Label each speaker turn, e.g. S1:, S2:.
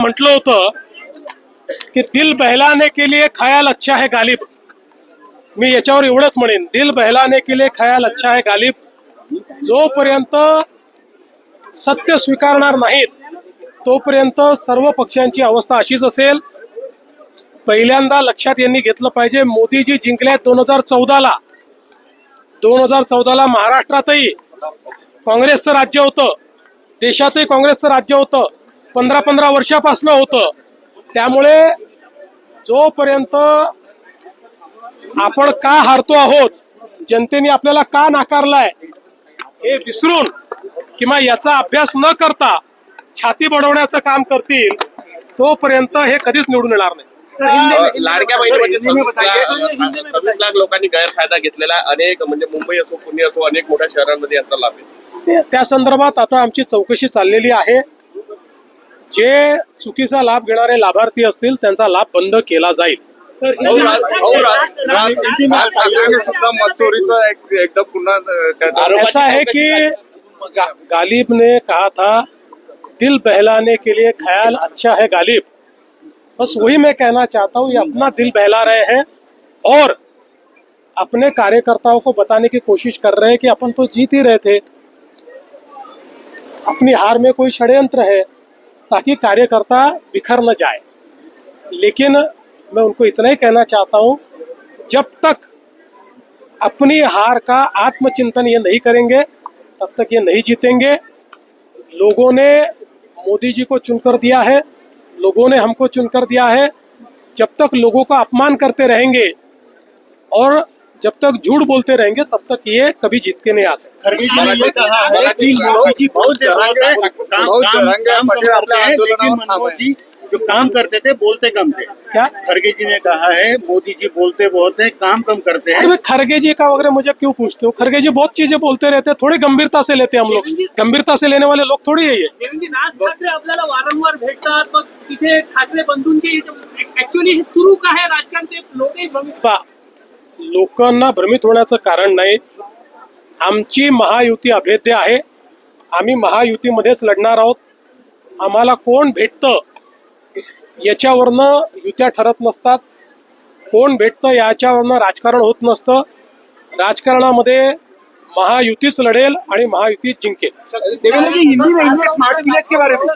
S1: म्हटलं होतं की दिल बहलाने के लिए ख्याल अच्छा है गालिब. मी याच्यावर एवढंच म्हणेन, दिल बहलाने के लिए ख्याल अच्छा है गालिब. जोपर्यंत सत्य स्वीकारणार नाहीत तोपर्यंत सर्व पक्षांची अवस्था अशीच असेल. पहिल्यांदा लक्षात यांनी घेतलं पाहिजे, मोदीजी जिंकल्यात 2014ला. 2014ला महाराष्ट्रातही काँग्रेसचं राज्य होतं, देशातही काँग्रेसचं राज्य होतं, 15-15 वर्षापासून होतं. त्यामुळे जोपर्यंत आपण का हारतो आहोत, जनतेने आपल्याला का नाकारलाय हे विसरून किंवा याचा अभ्यास न करता छाती बडवण्याचं काम करतील तोपर्यंत हे कधीच निवडून येणार नाही.
S2: लाडक्या बहिणीमध्ये 26 लाख लोकांनी गैरफायदा घेतलेला, अनेक म्हणजे मुंबई असो पुणे असो अनेक मोठ्या शहरांमध्ये याचा लाभ आहे.
S1: त्या संदर्भात आता आमची चौकशी चाललेली आहे. जे चुकीचा लाभ घेणारे लाभार्थी असतील त्यांचा लाभ बंद केला जाईल.
S3: सुद्धा मतचोरीचा एकदम पुन्हा
S1: ऐसा है कि गालिब ने कहा था दिल बहलाने के लिए ख्याल अच्छा है गालिब. बस वही मैं कहना चाहता हूँ, ये अपना दिल बहला रहे हैं और अपने कार्यकर्ताओं को बताने की कोशिश कर रहे हैं कि अपन तो जीत ही रहे थे, अपनी हार में कोई षड्यंत्र है ताकि कार्यकर्ता बिखर न जाए. लेकिन मैं उनको इतना ही कहना चाहता हूँ, जब तक अपनी हार का आत्मचिंतन ये नहीं करेंगे तब तक ये नहीं जीतेंगे. लोगों ने मोदी जी को चुनकर दिया है, लोगों ने हमको चुनकर दिया है. जब तक लोगों का अपमान करते रहेंगे और जब तक झूठ बोलते रहेंगे तब तक ये कभी जीत के नहीं आ सकते.
S4: खड़गे जी ने ये कहा है कि मोदी जी बहुत मनमोहन जी जो काम करते थे बोलते कम थे.
S1: क्या
S4: खड़गे जी ने कहा है मोदी जी बोलते बहुत है, काम कम करते हैं.
S1: अरे खड़गे जी का वगैरह मुझे क्यों पूछते हो? खड़गे जी बहुत चीजें बोलते रहते हैं, थोड़ी गंभीरता से लेते हैं हम लोग. गंभीरता से लेने वाले लोग थोड़ी है ये.
S5: राज ठाकरे आपल्याला वारंवार भेटतात, मग तिथे ठाकरे बंधूंचे ऍक्च्युअली हे सुरू का आहे राजकारण ते लोक
S1: लोकांना भ्रमित होण्याचं कारण नाही. आमची महायुती अभेद्य आहे. आम्ही महायुतीमध्येच लढणार आहोत. आम्हाला कोण भेटतं याच्यावरनं युत्या ठरत नसतात, कोण भेटतं याच्यावरनं राजकारण होत नसतं. राजकारणामध्ये महायुतीच लढेल आणि महायुतीच जिंकेल.
S6: देवेंद्र जी, हिंदी में स्मार्ट विलेज के बारे में